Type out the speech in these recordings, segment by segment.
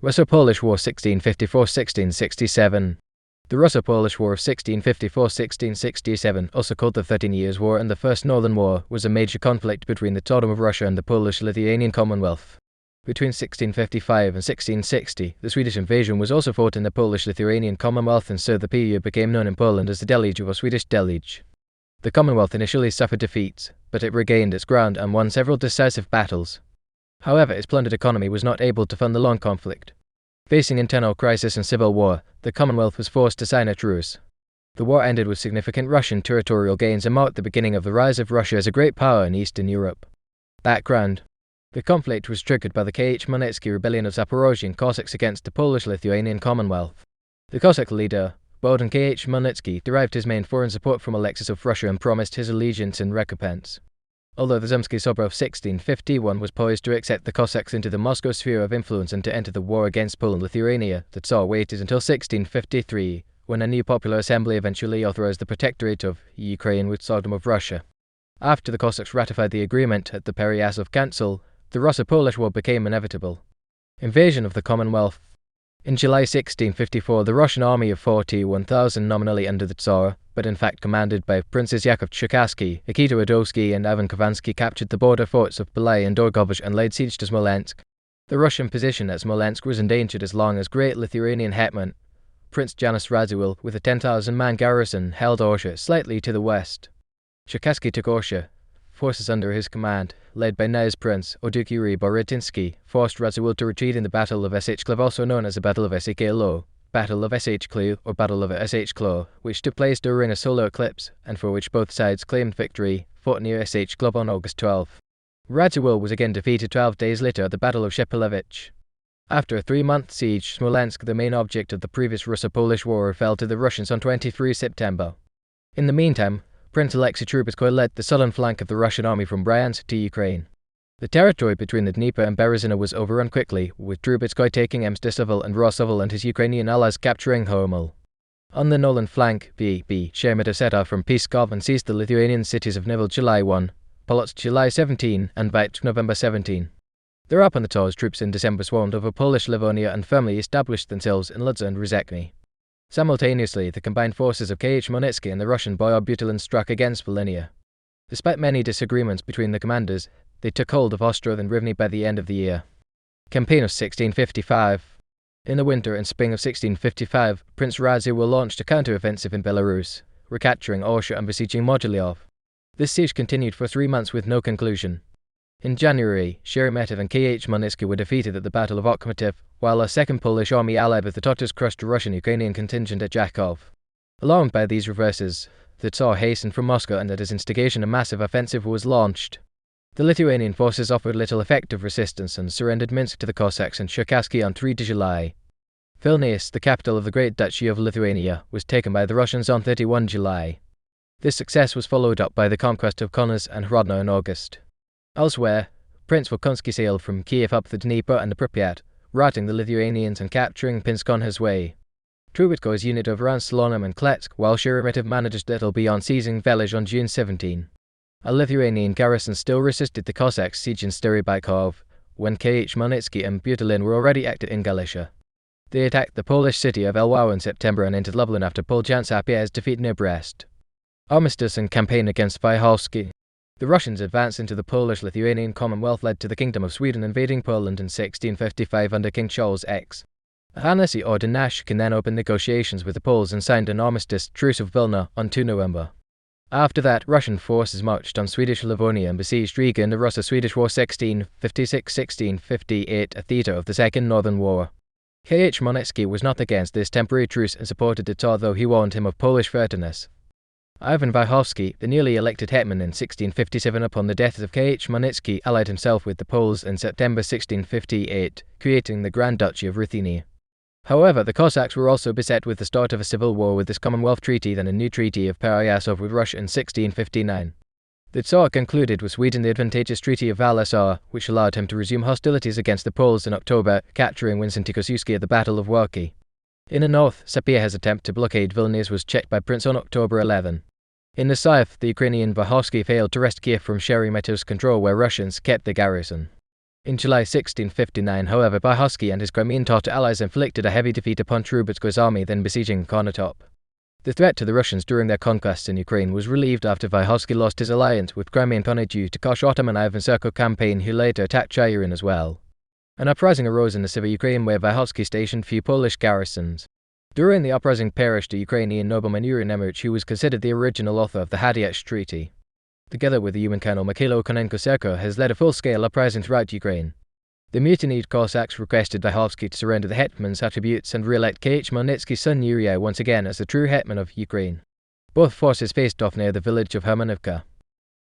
Russo-Polish War 1654–1667. The Russo-Polish War of 1654–1667, also called the 13 Years' War and the First Northern War, was a major conflict between the Tsardom of Russia and the Polish-Lithuanian Commonwealth. Between 1655 and 1660, the Swedish invasion was also fought in the Polish-Lithuanian Commonwealth, and so the period became known in Poland as the Deluge or Swedish Deluge. The Commonwealth initially suffered defeats, but it regained its ground and won several decisive battles. However, its plundered economy was not able to fund the long conflict. Facing internal crisis and civil war, the Commonwealth was forced to sign a truce. The war ended with significant Russian territorial gains and marked the beginning of the rise of Russia as a great power in Eastern Europe. Background: the conflict was triggered by the Khmelnytsky rebellion of Zaporozhian Cossacks against the Polish-Lithuanian Commonwealth. The Cossack leader, Bogdan Khmelnytsky, derived his main foreign support from Alexis of Russia and promised his allegiance in recompense. Although the Zemsky Sobor of 1651 was poised to accept the Cossacks into the Moscow sphere of influence and to enter the war against Poland-Lithuania, the Tsar waited until 1653, when a new popular assembly eventually authorized the protectorate of Ukraine with Tsardom of Russia. After the Cossacks ratified the agreement at the Pereasov Council, the Russo-Polish War became inevitable. Invasion of the Commonwealth. In July 1654, the Russian army of 41,000, nominally under the Tsar, but in fact commanded by Princes Yakov Cherkassky, Nikita Radovsky and Ivan Khovansky, captured the border forts of Belaya and Dorgovich and laid siege to Smolensk. The Russian position at Smolensk was endangered as long as great Lithuanian hetman, Prince Janis Radziwill, with a 10,000-man garrison, held Orsha slightly to the west. Cherkassky took Orsha. Forces under his command, led by Nyes Prince Odukyry Borytinsky, forced Radziwill to retreat in the Battle of Sh, also known as the Battle of Sh, Battle of Sh, or Battle of Sh, which took place during a solar eclipse, and for which both sides claimed victory, fought near Sh on August 12. Radziwill was again defeated 12 days later at the Battle of Shepilevich. After a 3-month siege, Smolensk, the main object of the previous Russo-Polish War, fell to the Russians on 23 September. In the meantime, Prince Alexei Trubetskoy led the southern flank of the Russian army from Bryansk to Ukraine. The territory between the Dnieper and Berezino was overrun quickly, with Trubetskoy taking Mstislavl and Rossovl and his Ukrainian allies capturing Homel. On the northern flank, Sheremetyev set off from Pskov and seized the Lithuanian cities of Nivel July 1, Polotsk July 17, and Vitebsk November 17. Their up on the Tsar's troops in December swarmed over Polish Livonia and firmly established themselves in Ludza and Rizekny. Simultaneously, the combined forces of Khmelnytsky and the Russian Boyar Butelin struck against Volhynia. Despite many disagreements between the commanders, they took hold of Ostrov and Rivne by the end of the year. Campaign of 1655. In the winter and spring of 1655, Prince Radziwill launched a counter-offensive in Belarus, recapturing Orsha and besieging Mogilev. This siege continued for 3 months with no conclusion. In January, Sheremetyev and Khmelnytsky were defeated at the Battle of Okhmatov, while a second Polish army allied with the Tatars crushed a Russian-Ukrainian contingent at Jakov. Alarmed by these reverses, the Tsar hastened from Moscow, and at his instigation a massive offensive was launched. The Lithuanian forces offered little effective resistance and surrendered Minsk to the Cossacks and Cherkassky on 3 July. Vilnius, the capital of the Great Duchy of Lithuania, was taken by the Russians on 31 July. This success was followed up by the conquest of Kaunas and Hrodno in August. Elsewhere, Prince Volkonsky sailed from Kiev up the Dnieper and the Pripyat, routing the Lithuanians and capturing Pinsk on his way. Trubetskoy's unit overran Slonim and Kletsk, while Sheremetyev managed little beyond seizing Velizh on June 17. A Lithuanian garrison still resisted the Cossacks' siege in Styry-Bykov, when Khmelnytsky and Butelin were already active in Galicia. They attacked the Polish city of Lwów in September and entered Lublin after Poljan Sapiere's defeat near Brest. Armistice and campaign against Vyhovsky. The Russians' advance into the Polish-Lithuanian Commonwealth led to the Kingdom of Sweden invading Poland in 1655 under King Charles X. Hanasi Ordynashkin then opened negotiations with the Poles and signed an armistice Truce of Vilna on 2 November. After that, Russian forces marched on Swedish Livonia and besieged Riga in the Russo-Swedish War 1656–1658, a theatre of the Second Northern War. Khmelnytsky was not against this temporary truce and supported the Tsar, though he warned him of Polish furtiveness. Ivan Vyhovsky, the newly elected hetman in 1657 upon the death of Khmelnytsky, allied himself with the Poles in September 1658, creating the Grand Duchy of Ruthenia. However, the Cossacks were also beset with the start of a civil war with this Commonwealth treaty, then a new treaty of Pereasov with Russia in 1659. The Tsar concluded with Sweden the advantageous Treaty of Val-Isar, which allowed him to resume hostilities against the Poles in October, capturing Wincenty Kosciuszki at the Battle of Warki. In the north, Sapiere's attempt to blockade Vilnius was checked by Prince on October 11. In the south, the Ukrainian Vyhovsky failed to wrest Kiev from Sheremetyev's control, where Russians kept the garrison. In July 1659, however, Vyhovsky and his Crimean Tatar allies inflicted a heavy defeat upon Trubetskoy's army then besieging Konotop. The threat to the Russians during their conquests in Ukraine was relieved after Vyhovsky lost his alliance with Crimean Khanate due to Kosh Ottoman Ivan Serko campaign, who later attacked Chairin as well. An uprising arose in the civil Ukraine where Vyhovsky stationed few Polish garrisons. During the uprising perished a Ukrainian nobleman Yuri Nemirich, who was considered the original author of the Hadiach Treaty. Together with the human colonel Mikhailo Konenko-Serko has led a full-scale uprising throughout Ukraine. The mutinied Cossacks requested Vyhovsky to surrender the hetman's attributes and re-elect K.H. Khmelnytsky's son Yuri once again as the true hetman of Ukraine. Both forces faced off near the village of Hermanivka.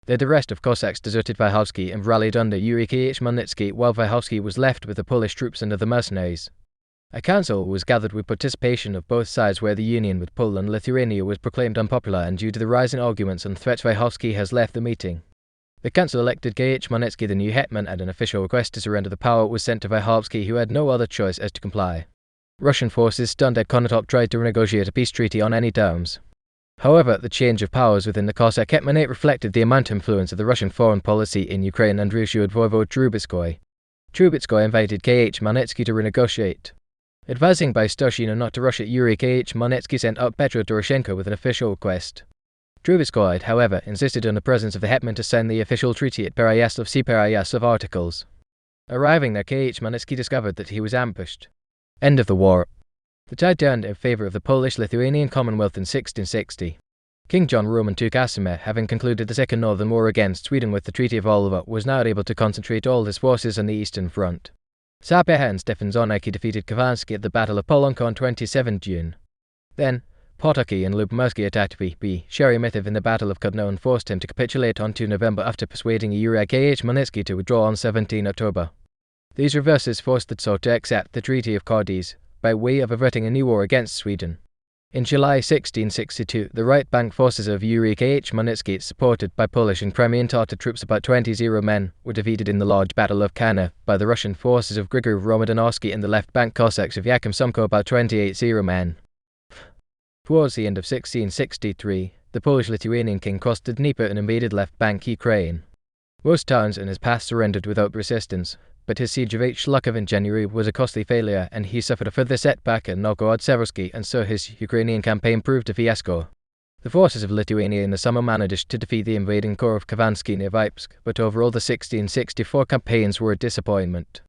The rest of Cossacks deserted Vyhovsky and rallied under Yuri K.H. Khmelnytsky, while Vyhovsky was left with the Polish troops and other mercenaries. A council was gathered with participation of both sides where the union with Poland and Lithuania was proclaimed unpopular, and due to the rising arguments and threats Vyhovsky has left the meeting. The council elected K.H. Khmelnytsky the new hetman, and an official request to surrender the power was sent to Vyhovsky, who had no other choice as to comply. Russian forces stunned at Konotop tried to renegotiate a peace treaty on any terms. However, the change of powers within the Cossack hetmanate reflected the amount of influence of the Russian foreign policy in Ukraine and reassured Voivode Trubetskoy. Trubetskoy invited K.H. Khmelnytsky to renegotiate. Advising by Stoshino not to rush at Yuri, K.H. Khmelnytsky sent out Petro Doroshenko with an official request. Trubetskoy, however, insisted on the presence of the hetman to sign the official treaty at Pereyaslav's articles. Arriving there, K.H. Khmelnytsky discovered that he was ambushed. End of the war. The tide turned in favour of the Polish-Lithuanian Commonwealth in 1660. King John Roman II Casimir, having concluded the Second Northern War against Sweden with the Treaty of Oliva, was now able to concentrate all his forces on the Eastern Front. Tsar Peha and Stefan Zornecki defeated Khovansky at the Battle of Polonka on 27 June. Then, Potocki and Lubomirsky attacked V.B. Sheremetyev in the Battle of Kudno and forced him to capitulate on 2 November after persuading Yuri K.H. Khmelnytsky to withdraw on 17 October. These reverses forced the Tsar to accept the Treaty of Kardis, by way of averting a new war against Sweden. In July 1662, the right bank forces of Yuri K.H. Khmelnytsky, supported by Polish and Crimean Tatar troops about 20 men, were defeated in the large Battle of Kana by the Russian forces of Grigor Romodanovsky and the left bank Cossacks of Yakym Sumko, about 28 men. Towards the end of 1663, the Polish-Lithuanian king crossed the Dnieper and invaded left bank Ukraine. Most towns in his path surrendered without resistance, but his siege of Shlukov in January was a costly failure, and he suffered a further setback at Novgorod-Seversky, and so his Ukrainian campaign proved a fiasco. The forces of Lithuania in the summer managed to defeat the invading corps of Khovansky near Vypsk, but overall the 1664 campaigns were a disappointment.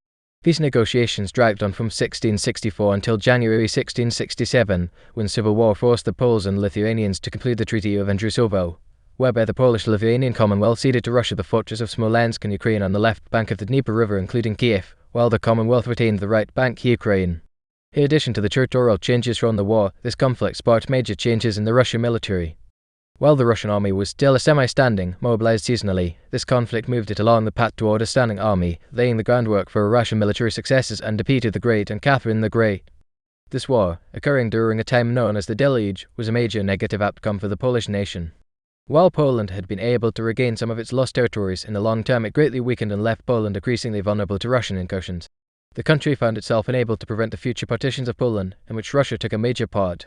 Peace negotiations dragged on from 1664 until January 1667, when civil war forced the Poles and Lithuanians to conclude the Treaty of Andrusovo, whereby the Polish-Lithuanian Commonwealth ceded to Russia the fortress of Smolensk in Ukraine on the left bank of the Dnieper River, including Kiev, while the Commonwealth retained the right bank Ukraine. In addition to the territorial changes from the war, this conflict sparked major changes in the Russian military. While the Russian army was still a semi-standing, mobilized seasonally, this conflict moved it along the path toward a standing army, laying the groundwork for Russian military successes under Peter the Great and Catherine the Great. This war, occurring during a time known as the Deluge, was a major negative outcome for the Polish nation. While Poland had been able to regain some of its lost territories, in the long term it greatly weakened and left Poland increasingly vulnerable to Russian incursions. The country found itself unable to prevent the future partitions of Poland, in which Russia took a major part.